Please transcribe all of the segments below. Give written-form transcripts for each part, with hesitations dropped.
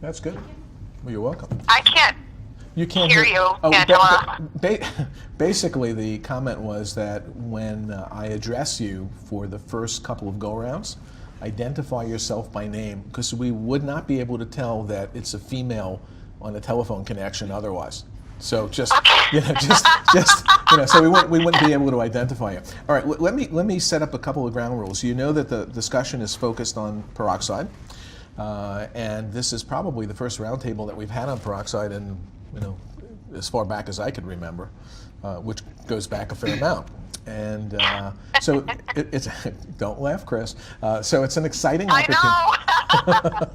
That's good. Well, you're welcome. I can't You can't hear you, Angela. Basically, the comment was that when I address you for the first couple of go-rounds, identify yourself by name, because we would not be able to tell that it's a female on a telephone connection otherwise. So just so we wouldn't be able to identify you. All right, let me set up a couple of ground rules. You know that the discussion is focused on peroxide, and this is probably the first roundtable that we've had on peroxide in as far back as I could remember, which goes back a fair amount. And so it's don't laugh, Chris. So it's an exciting opportunity. I know.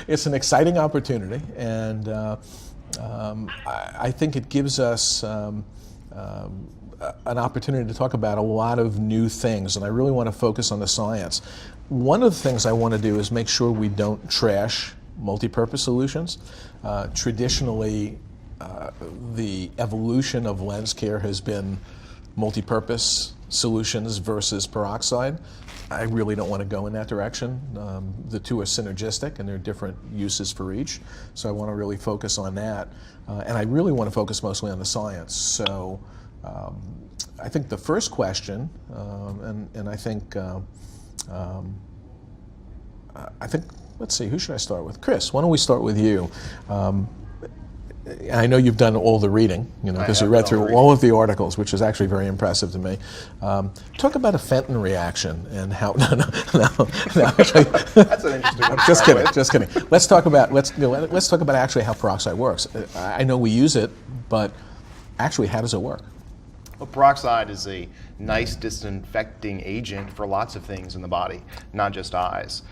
It's an exciting opportunity, and I think it gives us an opportunity to talk about a lot of new things, and I really want to focus on the science. One of the things I want to do is make sure we don't trash multi-purpose solutions. Traditionally, the evolution of lens care has been multi-purpose solutions versus peroxide. I really don't want to go in that direction. The two are synergistic and there are different uses for each. So I want to really focus on that. And I really want to focus mostly on the science. So I think the first question, and I think, let's see, who should I start with? Chris, why don't we start with you? I know you've done all the reading, because you read through all of the articles, which is actually very impressive to me. Talk about a Fenton reaction and how. No, actually, that's an interesting one. Just kidding. Let's talk about actually how peroxide works. I know we use it, but actually, how does it work? Well, peroxide is a nice disinfecting agent for lots of things in the body, not just eyes.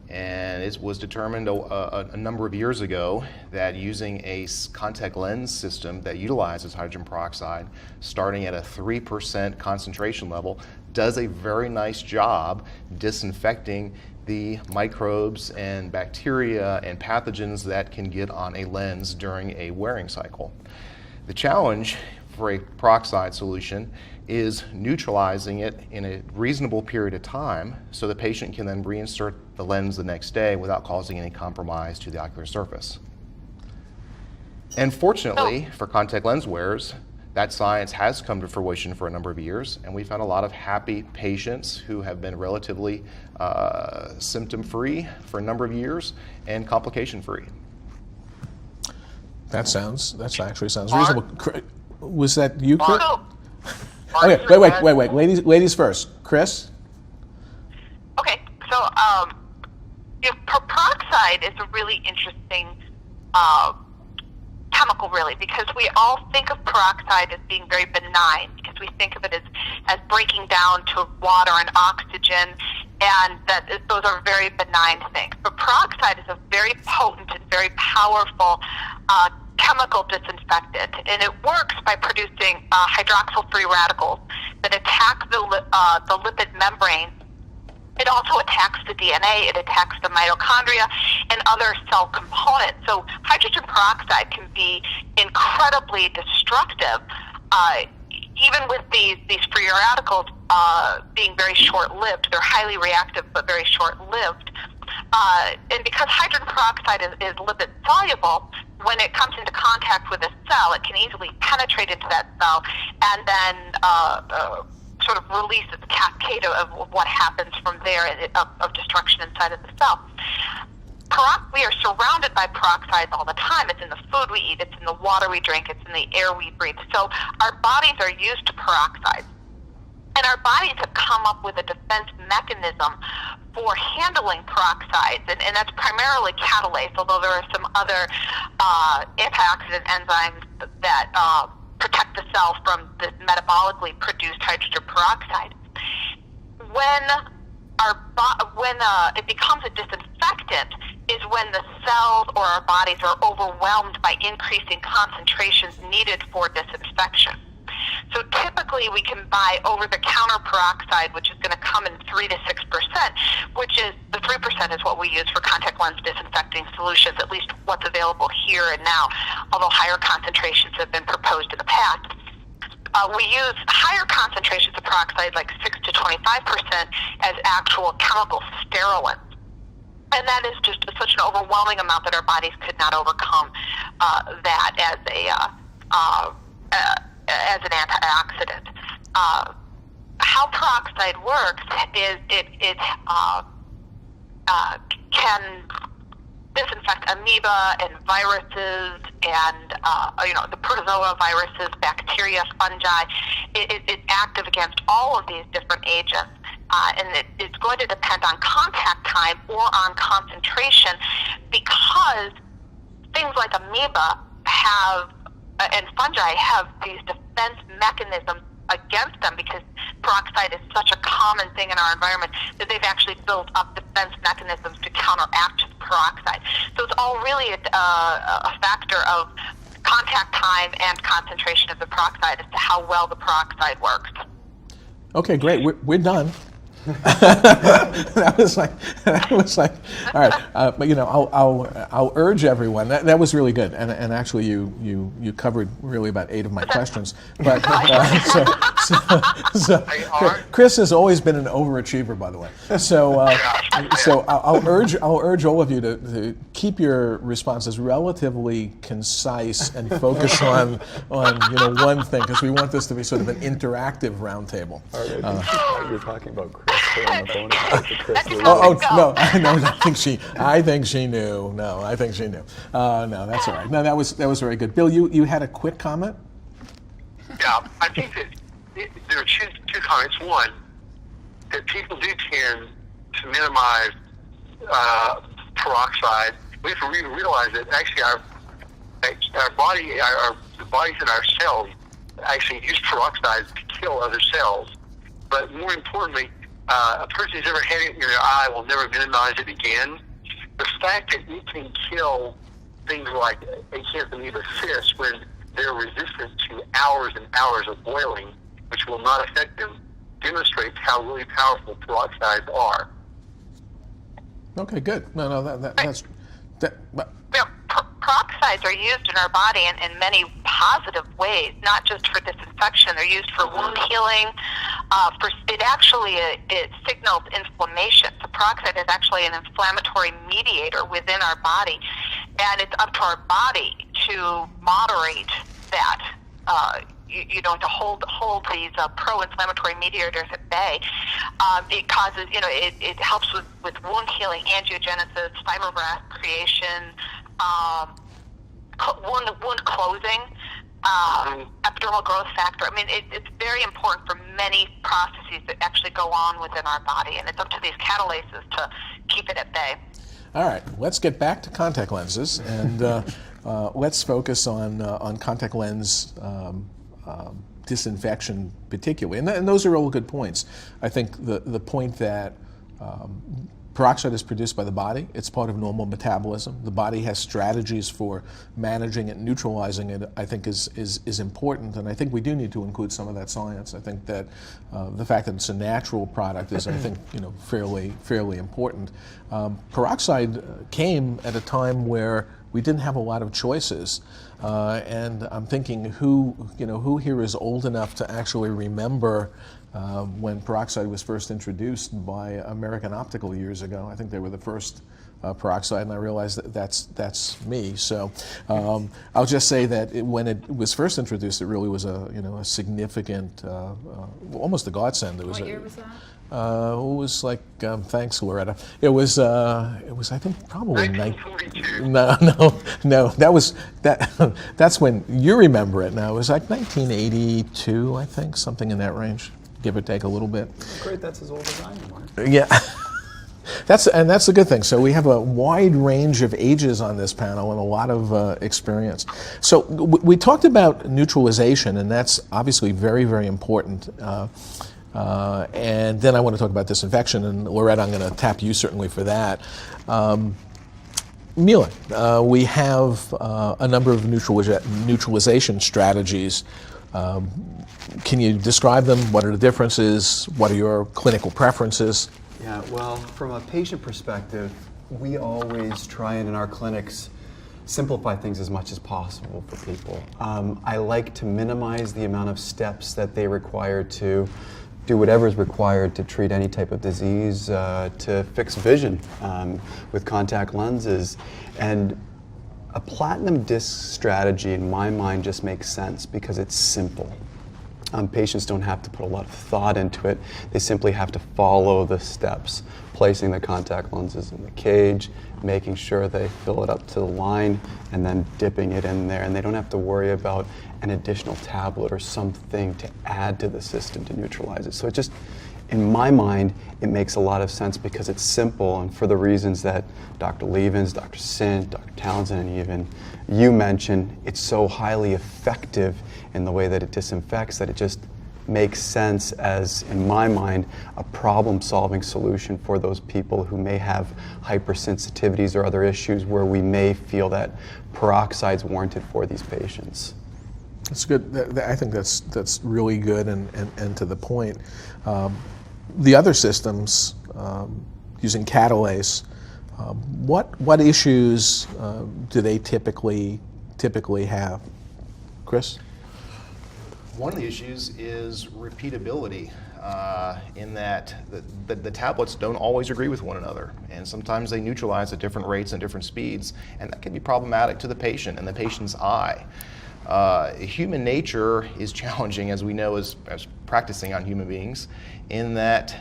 And it was determined a number of years ago that using a contact lens system that utilizes hydrogen peroxide, starting at a 3% concentration level, does a very nice job disinfecting the microbes and bacteria and pathogens that can get on a lens during a wearing cycle. The challenge for a peroxide solution is neutralizing it in a reasonable period of time so the patient can then reinsert the lens the next day without causing any compromise to the ocular surface. And fortunately for contact lens wearers, that science has come to fruition for a number of years, and we found a lot of happy patients who have been relatively symptom-free for a number of years and complication-free. That actually sounds reasonable. Was that you, Chris? Okay, wait. Ladies first. Chris? Okay, so peroxide is a really interesting chemical, really, because we all think of peroxide as being very benign, because we think of it as breaking down to water and oxygen, and that those are very benign things. But peroxide is a very potent and very powerful chemical disinfectant, and it works by producing hydroxyl-free radicals that attack the lipid membrane. It also attacks the DNA, it attacks the mitochondria and other cell components. So hydrogen peroxide can be incredibly destructive, even with these free radicals being very short-lived. They're highly reactive but very short-lived. And because hydrogen peroxide is lipid soluble, when it comes into contact with a cell, it can easily penetrate into that cell and then sort of release its cascade of what happens from there of destruction inside of the cell. We are surrounded by peroxide all the time. It's in the food we eat, it's in the water we drink, it's in the air we breathe. So our bodies are used to peroxide. And our bodies have come up with a defense mechanism for handling peroxides, and that's primarily catalase, although there are some other antioxidant enzymes that protect the cell from the metabolically produced hydrogen peroxide. When it becomes a disinfectant is when the cells or our bodies are overwhelmed by increasing concentrations needed for disinfection. So typically we can buy over-the-counter peroxide, which is going to come in 3 to 6%, which is the 3% is what we use for contact lens disinfecting solutions, at least what's available here and now, although higher concentrations have been proposed in the past. We use higher concentrations of peroxide, like 6 to 25%, as actual chemical sterilants. And that is just such an overwhelming amount that our bodies could not overcome that as an antioxidant. How peroxide works is it can disinfect amoeba and viruses and the protozoa viruses, bacteria, fungi. It's active against all of these different agents. And it's going to depend on contact time or on concentration, because things like amoeba and fungi have these defense mechanisms against them, because peroxide is such a common thing in our environment that they've actually built up defense mechanisms to counteract peroxide. So it's all really a factor of contact time and concentration of the peroxide as to how well the peroxide works. Okay, great. We're done. that was like, all right. But I'll urge everyone. That was really good, and actually you covered really about 8 of my questions. But so Chris has always been an overachiever, by the way. So I'll urge all of you to keep your responses relatively concise and focus on one thing, because we want this to be sort of an interactive roundtable. All right, I think you're talking about Chris. On the phone to Chris. No, I think she knew. No, I think she knew. No, that's all right. No, that was very good. Bill, you had a quick comment? Yeah, I think that there are two comments. One, that people do tend to minimize peroxide. We have to realize that actually our body, the bodies in our cells actually use peroxide to kill other cells. But more importantly, a person who's ever had it in their eye will never minimize it again. The fact that you can kill things like acanthamoeba cysts when they're resistant to hours and hours of boiling, which will not affect them, demonstrates how really powerful peroxides are. Okay, good. No, that's. Peroxides are used in our body in many positive ways, not just for disinfection. They're used for wound healing. It signals inflammation. So peroxide is actually an inflammatory mediator within our body, and it's up to our body to moderate that. To hold these pro-inflammatory mediators at bay. It causes, it helps with wound healing, angiogenesis, fibroblast creation, wound closing, epidermal growth factor. I mean, it's very important for many processes that actually go on within our body, and it's up to these catalases to keep it at bay. All right, let's get back to contact lenses, and let's focus on contact lens disinfection particularly. And those are all good points. I think the point that peroxide is produced by the body. It's part of normal metabolism. The body has strategies for managing it, neutralizing it, I think is important, and I think we do need to include some of that science. I think that the fact that it's a natural product is, I think, fairly important. Peroxide came at a time where we didn't have a lot of choices, and I'm thinking who here is old enough to actually remember when peroxide was first introduced by American Optical years ago. I think they were the first peroxide, and I realized that's me. So I'll just say that when it was first introduced, it really was a significant, almost a godsend. What year was that? It was like, thanks, Loretta. It was I think probably 1942. No. That's when you remember it. Now it was like 1982, I think, something in that range, give or take a little bit. Great, that's as old as I am, Mark. Yeah. That's the good thing. So we have a wide range of ages on this panel and a lot of experience. So we talked about neutralization, and that's obviously very, very important. And then I want to talk about disinfection, and Loretta, I'm going to tap you certainly for that. Mila, we have a number of neutralization strategies. Can you describe them? What are the differences? What are your clinical preferences? Yeah, well, from a patient perspective, we always try and in our clinics simplify things as much as possible for people. I like to minimize the amount of steps that they require to do whatever is required to treat any type of disease, to fix vision with contact lenses. And a platinum disc strategy, in my mind, just makes sense because it's simple. Patients don't have to put a lot of thought into it. They simply have to follow the steps, placing the contact lenses in the cage, making sure they fill it up to the line, and then dipping it in there. And they don't have to worry about an additional tablet or something to add to the system to neutralize it. So it just, in my mind, it makes a lot of sense because it's simple, and for the reasons that Dr. Levens, Dr. Sint, Dr. Townsend, and even you mentioned, it's so highly effective in the way that it disinfects that it just makes sense as, in my mind, a problem-solving solution for those people who may have hypersensitivities or other issues where we may feel that peroxide is warranted for these patients. That's good. I think that's really good and to the point. The other systems using catalase, what issues do they typically have? Chris? One of the issues is repeatability, in that the tablets don't always agree with one another, and sometimes they neutralize at different rates and different speeds, and that can be problematic to the patient and the patient's eye. Human nature is challenging, as we know, as practicing on human beings, in that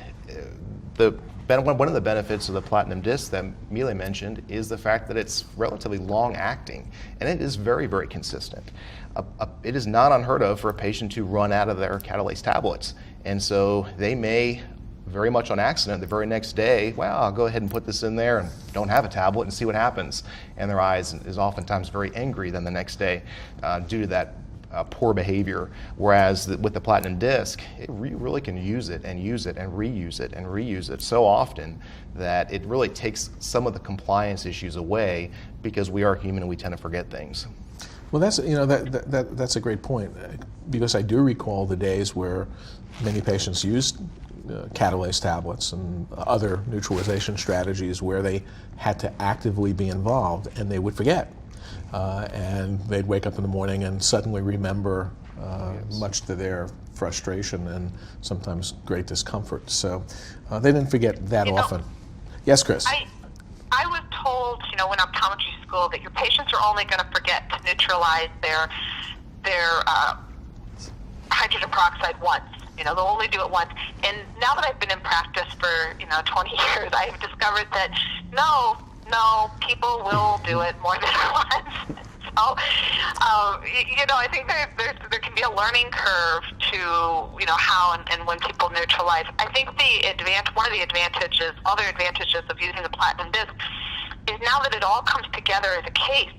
one of the benefits of the platinum disc that Mile mentioned is the fact that it's relatively long acting, and it is very, very consistent. It is not unheard of for a patient to run out of their catalase tablets, and so they may, very much on accident, the very next day, well, I'll go ahead and put this in there and don't have a tablet and see what happens. And their eyes is oftentimes very angry then the next day due to that poor behavior. Whereas with the platinum disc, you really can use it and use it and reuse it and reuse it so often that it really takes some of the compliance issues away, because we are human and we tend to forget things. Well, that's that's a great point, because I do recall the days where many patients used catalase tablets and other neutralization strategies where they had to actively be involved, and they would forget. And they'd wake up in the morning and suddenly remember, much to their frustration and sometimes great discomfort. So they didn't forget that often. Yes, Chris? I was told, when optometry school, that your patients are only going to forget to neutralize their hydrogen peroxide once. They'll only do it once. And now that I've been in practice for 20 years, I've discovered that no, people will do it more than once. So, I think there can be a learning curve to how and when people neutralize. I think one of the other advantages of using the platinum disc is now that it all comes together as a case.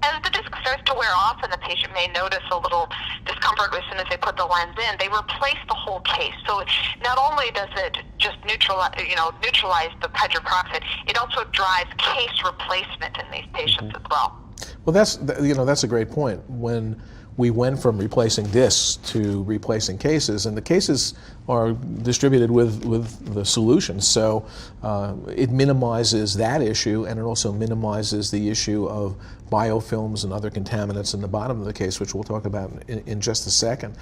As the disc starts to wear off and the patient may notice a little discomfort as soon as they put the lens in, they replace the whole case. So not only does it just neutralize the hydrogen peroxide, it also drives case replacement in these patients as well. Well, that's a great point. When we went from replacing discs to replacing cases, and the cases are distributed with the solutions, so it minimizes that issue, and it also minimizes the issue of biofilms and other contaminants in the bottom of the case, which we'll talk about in just a second.